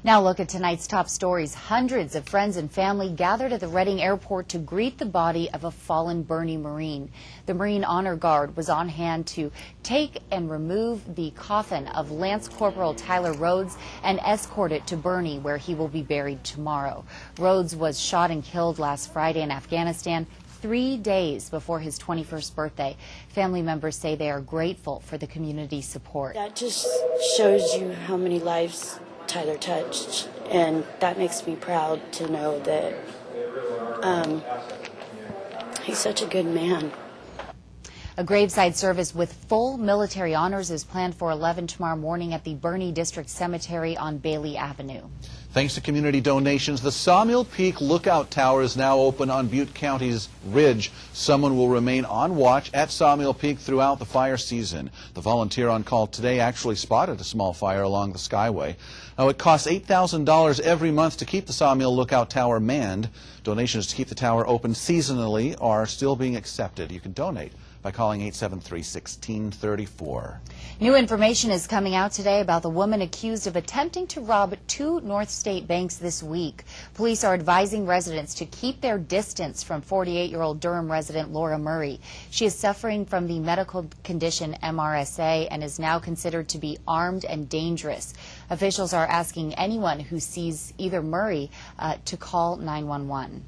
Now look at tonight's top stories. Hundreds of friends and family gathered at the Redding Airport to greet the body of a fallen Bernie Marine. The Marine Honor Guard was on hand to take and remove the coffin of Lance Corporal Tyler Rhodes and escort it to Bernie, where he will be buried tomorrow. Rhodes was shot and killed last Friday in Afghanistan, 3 days before his 21st birthday. Family members say they are grateful for the community support. That just shows you how many lives Tyler touched, and that makes me proud to know that he's such a good man. A graveside service with full military honors is planned for 11 tomorrow morning at the Bernie District Cemetery on Bailey Avenue. Thanks to community donations, the Sawmill Peak Lookout Tower is now open on Butte County's Ridge. Someone will remain on watch at Sawmill Peak throughout the fire season. The volunteer on call today actually spotted a small fire along the Skyway. Now, it costs $8,000 every month to keep the Sawmill Lookout Tower manned. Donations to keep the tower open seasonally are still being accepted. You can donate by calling 873-1634. New information is coming out today about the woman accused of attempting to rob 2 North State banks this week. Police are advising residents to keep their distance from 48-year-old Durham resident Laura Murray. She is suffering from the medical condition MRSA and is now considered to be armed and dangerous. Officials are asking anyone who sees either Murray to call 911.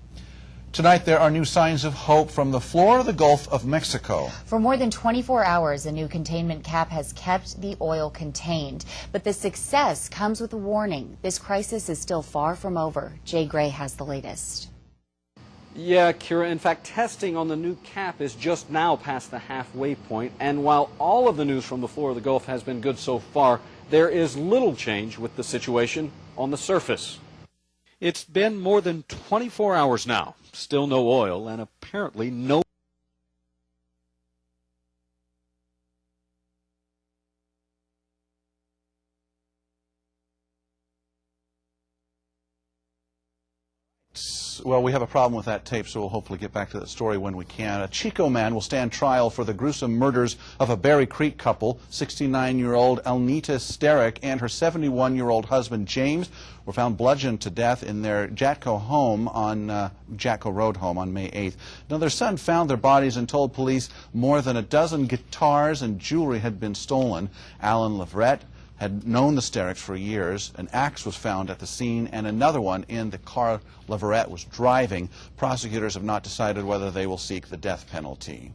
Tonight, there are new signs of hope from the floor of the Gulf of Mexico. For more than 24 hours, a new containment cap has kept the oil contained. But the success comes with a warning. This crisis is still far from over. Jay Gray has the latest. Yeah, Kira, in fact, testing on the new cap is just now past the halfway point. And while all of the news from the floor of the Gulf has been good so far, there is little change with the situation on the surface. It's been more than 24 hours now. Still no oil and apparently no Well, we have a problem with that tape, so we'll hopefully get back to that story when we can. A Chico man will stand trial for the gruesome murders of a Berry Creek couple. 69-year-old Elnita Sterick and her 71-year-old husband James were found bludgeoned to death in their Jatco home on Jatco Road home on May 8th. Now, their son found their bodies and told police more than a dozen guitars and jewelry had been stolen. Alan Leverett had known the Stericks for years. An axe was found at the scene and another one in the car Leverett was driving. Prosecutors have not decided whether they will seek the death penalty.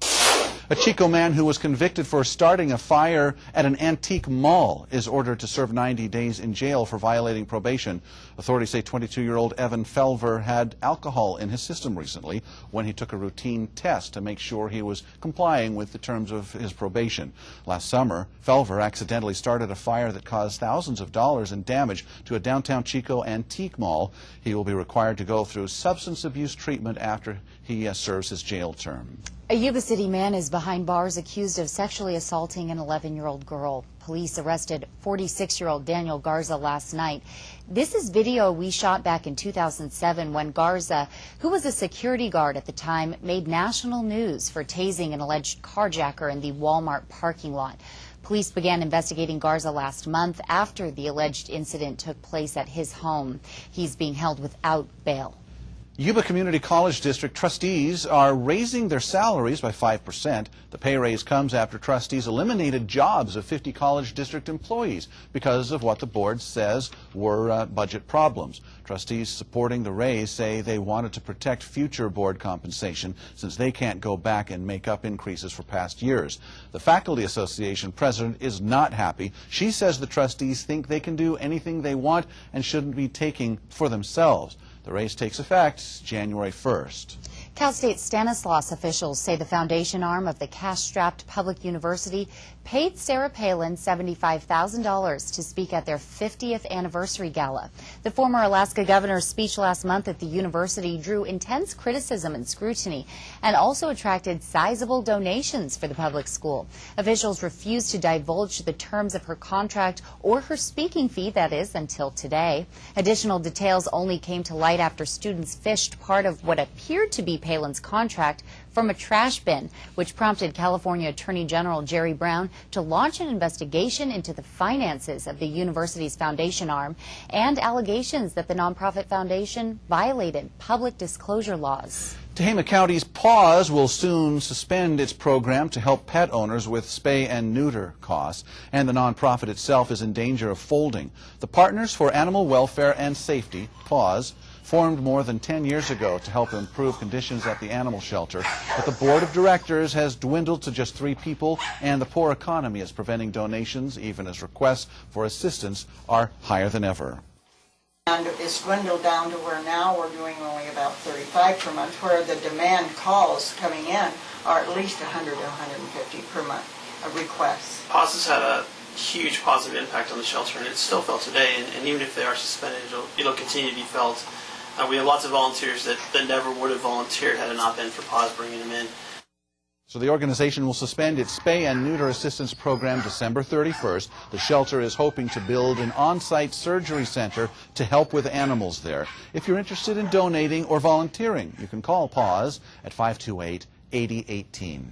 A Chico man who was convicted for starting a fire at an antique mall is ordered to serve 90 days in jail for violating probation. Authorities say 22-year-old Evan Felver had alcohol in his system recently when he took a routine test to make sure he was complying with the terms of his probation. Last summer, Felver accidentally started a fire that caused thousands of dollars in damage to a downtown Chico antique mall. He will be required to go through substance abuse treatment after he serves his jail term. A Yuba City man is behind bars accused of sexually assaulting an 11-year-old girl. Police arrested 46-year-old Daniel Garza last night. This is video we shot back in 2007 when Garza, who was a security guard at the time, made national news for tasing an alleged carjacker in the Walmart parking lot. Police began investigating Garza last month after the alleged incident took place at his home. He's being held without bail. Yuba Community College District trustees are raising their salaries by 5%. The pay raise comes after trustees eliminated jobs of 50 college district employees because of what the board says were budget problems. Trustees supporting the raise say they wanted to protect future board compensation since they can't go back and make up increases for past years. The Faculty Association president is not happy. She says the trustees think they can do anything they want and shouldn't be taking for themselves. The raise takes effect January 1st. Cal State Stanislaus officials say the foundation arm of the cash-strapped public university paid Sarah Palin $75,000 to speak at their 50th anniversary gala. The former Alaska governor's speech last month at the university drew intense criticism and scrutiny and also attracted sizable donations for the public school. Officials refused to divulge the terms of her contract or her speaking fee, that is, until today. Additional details only came to light after students fished part of what appeared to be Palin's contract from a trash bin, which prompted California Attorney General Jerry Brown to launch an investigation into the finances of the university's foundation arm and allegations that the nonprofit foundation violated public disclosure laws. Tehama County's PAWS will soon suspend its program to help pet owners with spay and neuter costs, and the nonprofit itself is in danger of folding. The Partners for Animal Welfare and Safety, PAWS, formed more than 10 years ago to help improve conditions at the animal shelter, but the board of directors has dwindled to just 3 people, and the poor economy is preventing donations, even as requests for assistance are higher than ever. And it's dwindled down to where now we're doing only about 35 per month, where the demand calls coming in are at least 100 to 150 per month of requests. PAWS has had a huge positive impact on the shelter, and it's still felt today, and even if they are suspended, it'll continue to be felt. We have lots of volunteers that never would have volunteered had it not been for PAWS bringing them in. So the organization will suspend its spay and neuter assistance program December 31st. The shelter is hoping to build an on-site surgery center to help with animals there. If you're interested in donating or volunteering, you can call PAWS at 528-8018.